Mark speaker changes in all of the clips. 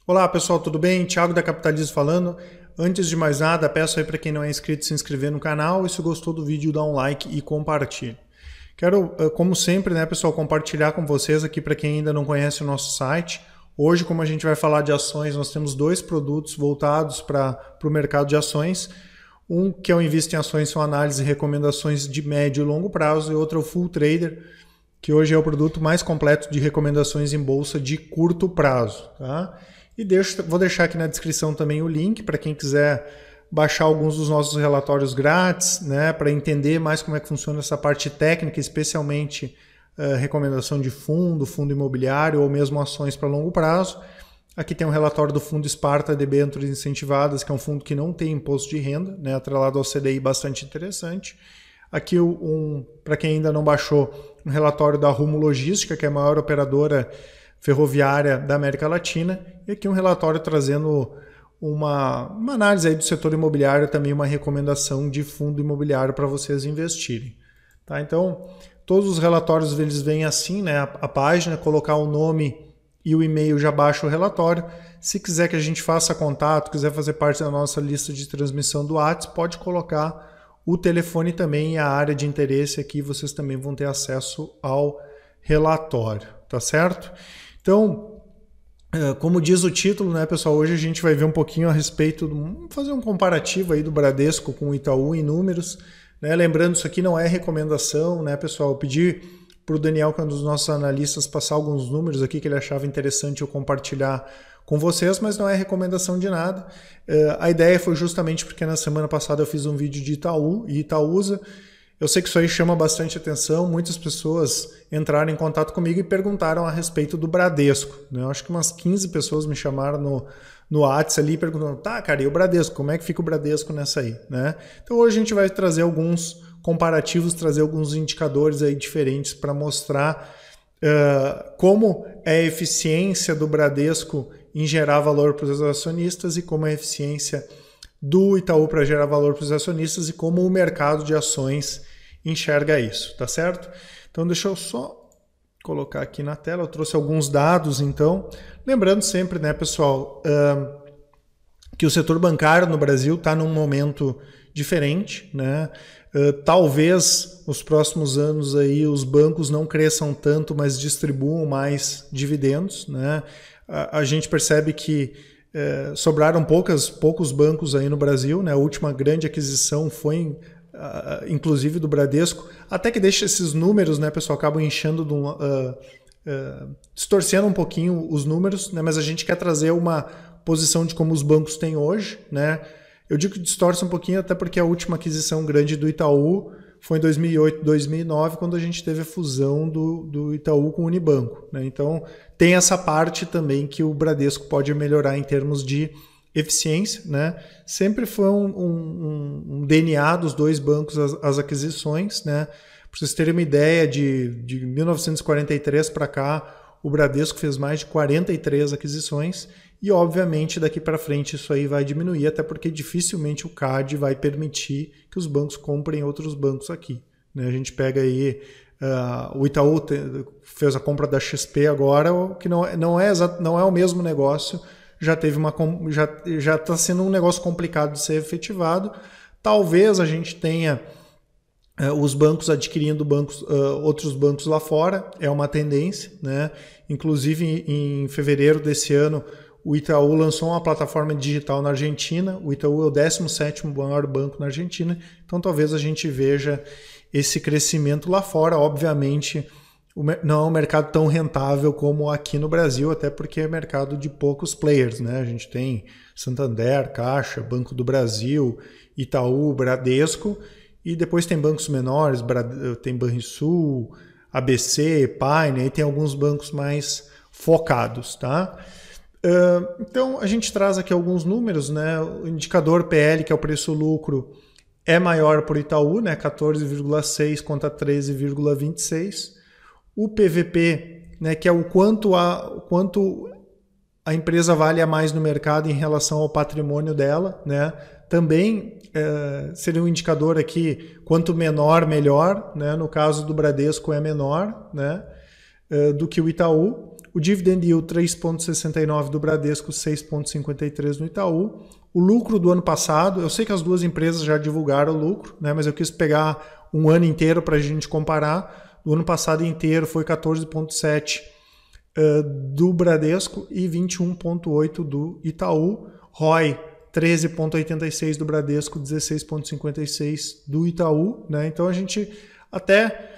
Speaker 1: Olá pessoal, tudo bem? Thiago da Capitalismo falando. Antes de mais nada, peço aí para quem não é inscrito se inscrever no canal e se gostou do vídeo dá um like e compartilhe. Quero, como sempre, né, pessoal, compartilhar com vocês aqui para quem ainda não conhece o nosso site. Hoje, como a gente vai falar de ações, nós temos dois produtos voltados para o mercado de ações. Um que é o Invista em Ações, são análise e recomendações de médio e longo prazo, e outro é o Full Trader, que hoje é o produto mais completo de recomendações em bolsa de curto prazo. Tá? E vou deixar aqui na descrição também o link para quem quiser baixar alguns dos nossos relatórios grátis, né, para entender mais como é que funciona essa parte técnica, especialmente recomendação de fundo imobiliário ou mesmo ações para longo prazo. Aqui tem um relatório do fundo Sparta Debêntures Incentivadas, que é um fundo que não tem imposto de renda, né, atrelado ao CDI, bastante interessante. Aqui, para quem ainda não baixou, um relatório da Rumo Logística, que é a maior operadora ferroviária da América Latina. E aqui um relatório trazendo uma análise aí do setor imobiliário, também uma recomendação de fundo imobiliário para vocês investirem. Tá? Então, todos os relatórios eles vêm assim, né? A página, colocar o nome e o e-mail já baixa o relatório. Se quiser que a gente faça contato, quiser fazer parte da nossa lista de transmissão do WhatsApp, pode colocar o telefone também e a área de interesse aqui, vocês também vão ter acesso ao relatório, tá certo? Então, como diz o título, né, pessoal, hoje a gente vai ver um pouquinho a respeito, fazer um comparativo aí do Bradesco com o Itaú em números, né? Lembrando, isso aqui não é recomendação, né, pessoal? Eu pedi para o Daniel, que é um dos nossos analistas, passar alguns números aqui que ele achava interessante eu compartilhar com vocês, mas não é recomendação de nada. A ideia foi justamente porque na semana passada eu fiz um vídeo de Itaú e Itaúsa. Eu sei que isso aí chama bastante atenção, muitas pessoas entraram em contato comigo e perguntaram a respeito do Bradesco. Eu acho que umas 15 pessoas me chamaram no WhatsApp ali e perguntaram, tá, cara, e o Bradesco? Como é que fica o Bradesco nessa aí? Né? Então hoje a gente vai trazer alguns comparativos, trazer alguns indicadores aí diferentes para mostrar como é a eficiência do Bradesco em gerar valor para os acionistas e como é a eficiência do Itaú para gerar valor para os acionistas e como o mercado de ações enxerga isso, tá certo? Então deixa eu só colocar aqui na tela, eu trouxe alguns dados então, lembrando sempre, né, pessoal, que o setor bancário no Brasil está num momento diferente, né? Talvez nos próximos anos aí os bancos não cresçam tanto, mas distribuam mais dividendos, né? A gente percebe que sobraram poucos bancos aí no Brasil, né? A última grande aquisição foi inclusive do Bradesco, até que deixa esses números, né, pessoal, acabam enchendo distorcendo um pouquinho os números, né? Mas a gente quer trazer uma posição de como os bancos têm hoje, né? Eu digo que distorce um pouquinho até porque a última aquisição grande do Itaú foi em 2008, 2009, quando a gente teve a fusão do Itaú com o Unibanco, né? Então tem essa parte também que o Bradesco pode melhorar em termos de eficiência, né? Sempre foi um DNA dos dois bancos as aquisições, né? Para vocês terem uma ideia, de 1943 para cá, o Bradesco fez mais de 43 aquisições e, obviamente, daqui para frente isso aí vai diminuir, até porque dificilmente o CAD vai permitir que os bancos comprem outros bancos aqui, né? A gente pega aí, o Itaú fez a compra da XP agora, que não é o mesmo negócio, já está sendo um negócio complicado de ser efetivado. Talvez a gente tenha os bancos adquirindo outros bancos lá fora, é uma tendência, né? Inclusive em fevereiro desse ano o Itaú lançou uma plataforma digital na Argentina, o Itaú é o 17º maior banco na Argentina, então talvez a gente veja esse crescimento lá fora. Obviamente não é um mercado tão rentável como aqui no Brasil, até porque é mercado de poucos players, né? A gente tem Santander, Caixa, Banco do Brasil, Itaú, Bradesco, e depois tem bancos menores, tem Banrisul, ABC, Paine, aí tem alguns bancos mais focados, tá? Então a gente traz aqui alguns números, né? O indicador PL, que é o preço-lucro, é maior para o Itaú, né? 14,6 contra 13,26. O PVP, né, que é o quanto a empresa vale a mais no mercado em relação ao patrimônio dela, né? Também seria um indicador aqui, quanto menor, melhor, né? No caso do Bradesco é menor, né, do que o Itaú. O dividend yield 3,69 do Bradesco, 6,53 no Itaú. O lucro do ano passado, eu sei que as duas empresas já divulgaram o lucro, né, mas eu quis pegar um ano inteiro para a gente comparar. O ano passado inteiro foi 14,7 do Bradesco e 21,8 do Itaú. ROI 13,86 do Bradesco, 16,56 do Itaú, né? Então a gente até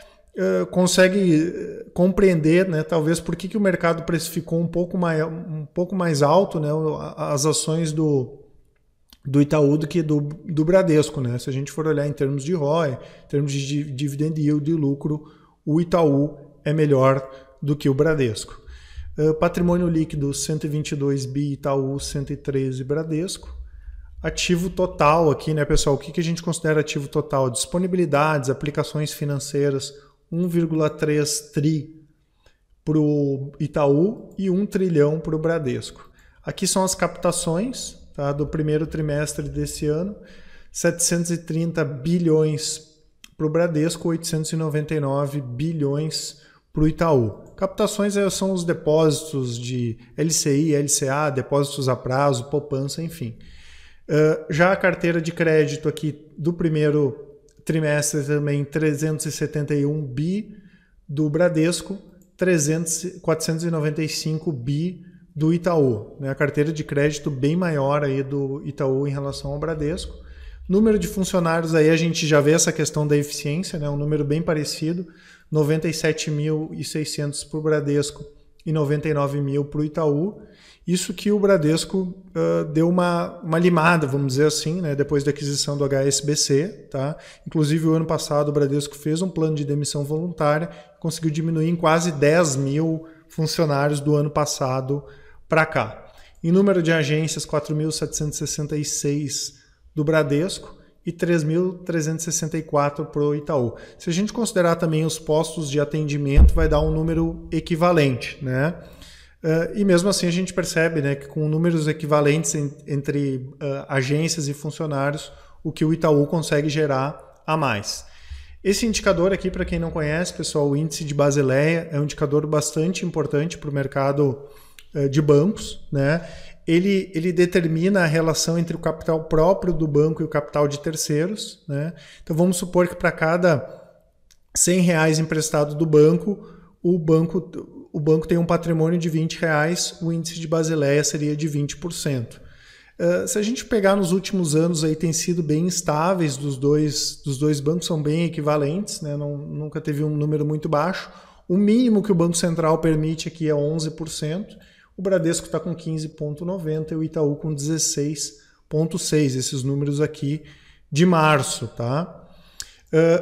Speaker 1: consegue compreender, né, talvez por que o mercado precificou um pouco mais alto, né, as ações do Itaú do que do Bradesco, né? Se a gente for olhar em termos de ROI, em termos de dividend yield e lucro, o Itaú é melhor do que o Bradesco. Patrimônio líquido 122 bi, Itaú 113 Bradesco. Ativo total aqui, né, pessoal? O que a gente considera ativo total? Disponibilidades, aplicações financeiras, 1,3 tri para o Itaú e 1 trilhão para o Bradesco. Aqui são as captações, tá, do primeiro trimestre desse ano. 730 bilhões para o Bradesco, 899 bilhões para o Itaú. Captações são os depósitos de LCI, LCA, depósitos a prazo, poupança, enfim. Já a carteira de crédito aqui do primeiro trimestre também 371 bi do Bradesco, 495 bi do Itaú. Né? A carteira de crédito bem maior aí do Itaú em relação ao Bradesco. Número de funcionários aí a gente já vê essa questão da eficiência, né? Um número bem parecido, 97.600 para o Bradesco e 99 mil para o Itaú. Isso que o Bradesco deu uma limada, vamos dizer assim, né, depois da aquisição do HSBC. Tá? Inclusive, o ano passado, o Bradesco fez um plano de demissão voluntária, conseguiu diminuir em quase 10 mil funcionários do ano passado para cá. Em número de agências, 4.766 do Bradesco e 3.364 para o Itaú. Se a gente considerar também os postos de atendimento, vai dar um número equivalente, né? E mesmo assim a gente percebe, né, que com números equivalentes entre agências e funcionários, o que o Itaú consegue gerar a mais. Esse indicador aqui, para quem não conhece, pessoal, o índice de Basileia é um indicador bastante importante para o mercado de bancos, né? Ele determina a relação entre o capital próprio do banco e o capital de terceiros, né? Então vamos supor que para cada R$100 emprestado do banco, o banco tem um patrimônio de R$20, o índice de Basileia seria de 20%. Se a gente pegar nos últimos anos, aí tem sido bem estáveis dos dois bancos, são bem equivalentes, né? Nunca teve um número muito baixo. O mínimo que o Banco Central permite aqui é 11%, o Bradesco está com 15,90% e o Itaú com 16,6%, esses números aqui de março. Tá?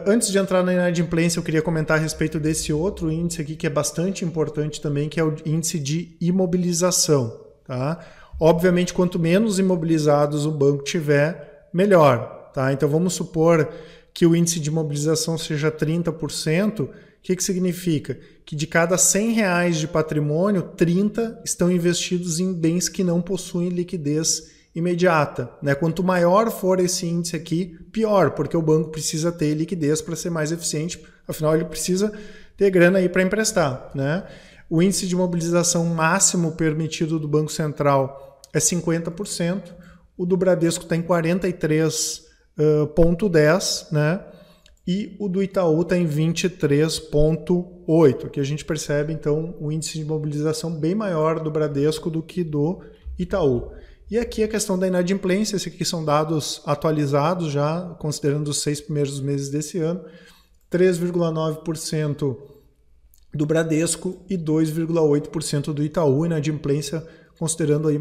Speaker 1: Antes de entrar na inadimplência, eu queria comentar a respeito desse outro índice aqui que é bastante importante também, que é o índice de imobilização. Tá? Obviamente, quanto menos imobilizados o banco tiver, melhor. Tá? Então vamos supor que o índice de imobilização seja 30%, o que significa? Que de cada R$100 de patrimônio, 30 estão investidos em bens que não possuem liquidez imediata. Né? Quanto maior for esse índice aqui, pior, porque o banco precisa ter liquidez para ser mais eficiente, afinal ele precisa ter grana aí para emprestar. Né? O índice de mobilização máximo permitido do Banco Central é 50%, o do Bradesco está em 43,10%, né? E o do Itaú está em 23,8%. Aqui a gente percebe, então, o índice de mobilização bem maior do Bradesco do que do Itaú. E aqui a questão da inadimplência, esses aqui são dados atualizados já, considerando os 6 primeiros meses desse ano, 3,9% do Bradesco e 2,8% do Itaú, inadimplência considerando aí,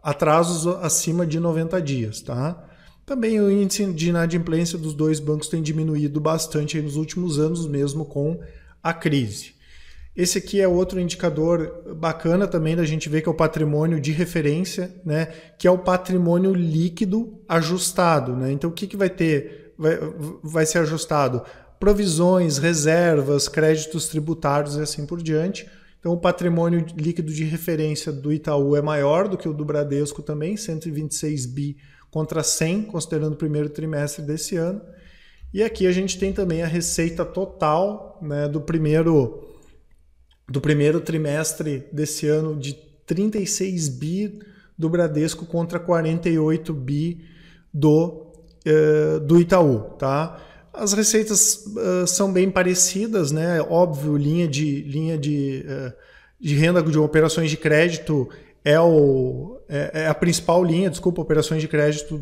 Speaker 1: atrasos acima de 90 dias. Tá? Também o índice de inadimplência dos dois bancos tem diminuído bastante nos últimos anos, mesmo com a crise. Esse aqui é outro indicador bacana também da gente ver, que é o patrimônio de referência, né? Que é o patrimônio líquido ajustado. Né? Então o que vai ter? Vai ser ajustado? Provisões, reservas, créditos tributários e assim por diante. Então o patrimônio líquido de referência do Itaú é maior do que o do Bradesco também, 126 bi contra 100, considerando o primeiro trimestre desse ano. E aqui a gente tem também a receita total, né, do primeiro do primeiro trimestre desse ano de 36 bi do Bradesco contra 48 bi do Itaú, tá? As receitas são bem parecidas, né? Óbvio, linha de renda de operações de crédito é a principal linha, operações de crédito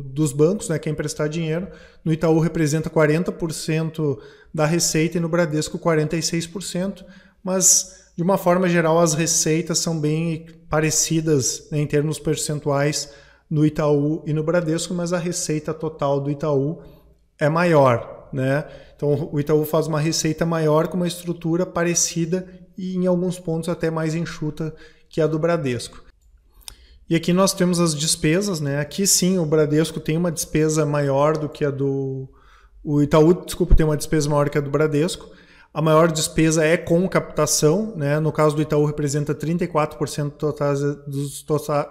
Speaker 1: dos bancos, né, que é emprestar dinheiro. No Itaú representa 40% da receita e no Bradesco 46%, mas de uma forma geral as receitas são bem parecidas, né, em termos percentuais no Itaú e no Bradesco, mas a receita total do Itaú é maior, né? Então o Itaú faz uma receita maior com uma estrutura parecida e em alguns pontos até mais enxuta que a do Bradesco. E aqui nós temos as despesas, né? Aqui sim o Bradesco tem uma despesa maior do que a do... O Itaú, desculpa, tem uma despesa maior que a do Bradesco. A maior despesa é com captação, né? No caso do Itaú representa 34%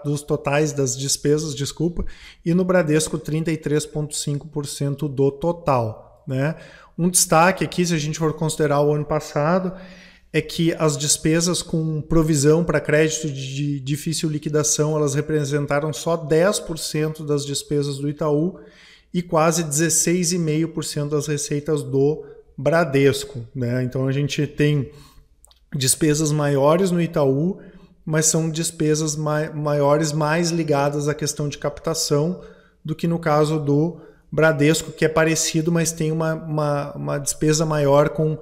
Speaker 1: dos totais das despesas, desculpa, e no Bradesco 33,5% do total, né? Um destaque aqui, se a gente for considerar o ano passado, é que as despesas com provisão para crédito de difícil liquidação, elas representaram só 10% das despesas do Itaú e quase 16,5% das receitas do Bradesco, né? Então a gente tem despesas maiores no Itaú, mas são despesas maiores mais ligadas à questão de captação do que no caso do Bradesco, que é parecido, mas tem uma despesa maior com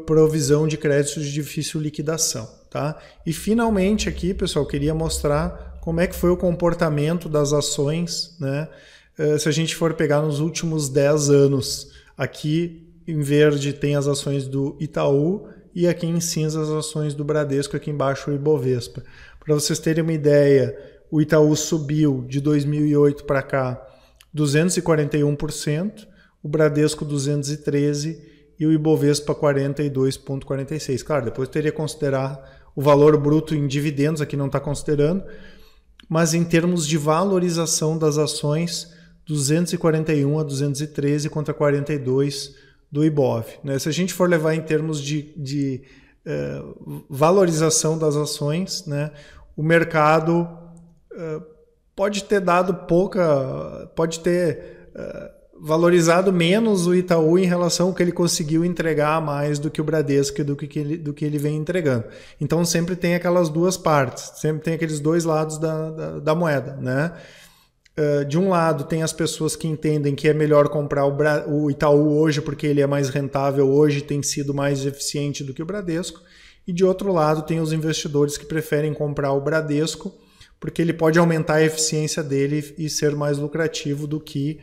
Speaker 1: provisão de créditos de difícil liquidação, tá? E finalmente aqui, pessoal, queria mostrar como é que foi o comportamento das ações, né? Se a gente for pegar nos últimos 10 anos, aqui em verde tem as ações do Itaú e aqui em cinza as ações do Bradesco, aqui embaixo o Ibovespa. Para vocês terem uma ideia, o Itaú subiu de 2008 para cá 241%, o Bradesco 213% e o Ibovespa 42,46%. Claro, depois teria que considerar o valor bruto em dividendos, aqui não está considerando, mas em termos de valorização das ações, 241 a 213 contra 42 do Ibov, né? Se a gente for levar em termos de valorização das ações, né, o mercado pode ter dado pode ter valorizado menos o Itaú em relação ao que ele conseguiu entregar mais do que o Bradesco e do que ele vem entregando. Então sempre tem aquelas duas partes, sempre tem aqueles dois lados da moeda, né? De um lado tem as pessoas que entendem que é melhor comprar o Itaú hoje porque ele é mais rentável hoje, tem sido mais eficiente do que o Bradesco, e de outro lado tem os investidores que preferem comprar o Bradesco porque ele pode aumentar a eficiência dele e ser mais lucrativo do que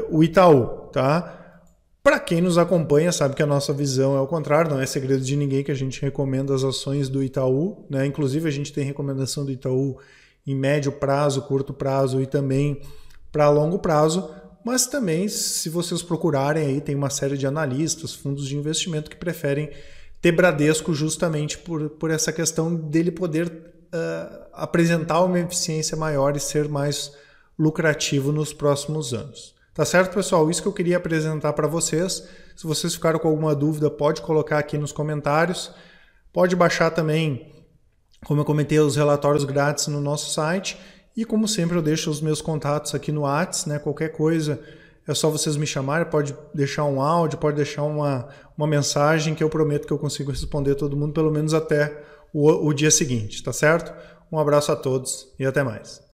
Speaker 1: o Itaú, tá? Para quem nos acompanha sabe que a nossa visão é o contrário, não é segredo de ninguém que a gente recomenda as ações do Itaú, né? Inclusive a gente tem recomendação do Itaú em médio prazo, curto prazo e também para longo prazo, mas também se vocês procurarem aí tem uma série de analistas, fundos de investimento que preferem ter Bradesco justamente por essa questão dele poder apresentar uma eficiência maior e ser mais lucrativo nos próximos anos. Tá certo, pessoal? Isso que eu queria apresentar para vocês. Se vocês ficaram com alguma dúvida, pode colocar aqui nos comentários. Pode baixar também, como eu comentei, os relatórios grátis no nosso site. E como sempre eu deixo os meus contatos aqui no WhatsApp, né? Qualquer coisa é só vocês me chamarem, pode deixar um áudio, pode deixar uma mensagem que eu prometo que eu consigo responder todo mundo, pelo menos até o dia seguinte, tá certo? Um abraço a todos e até mais.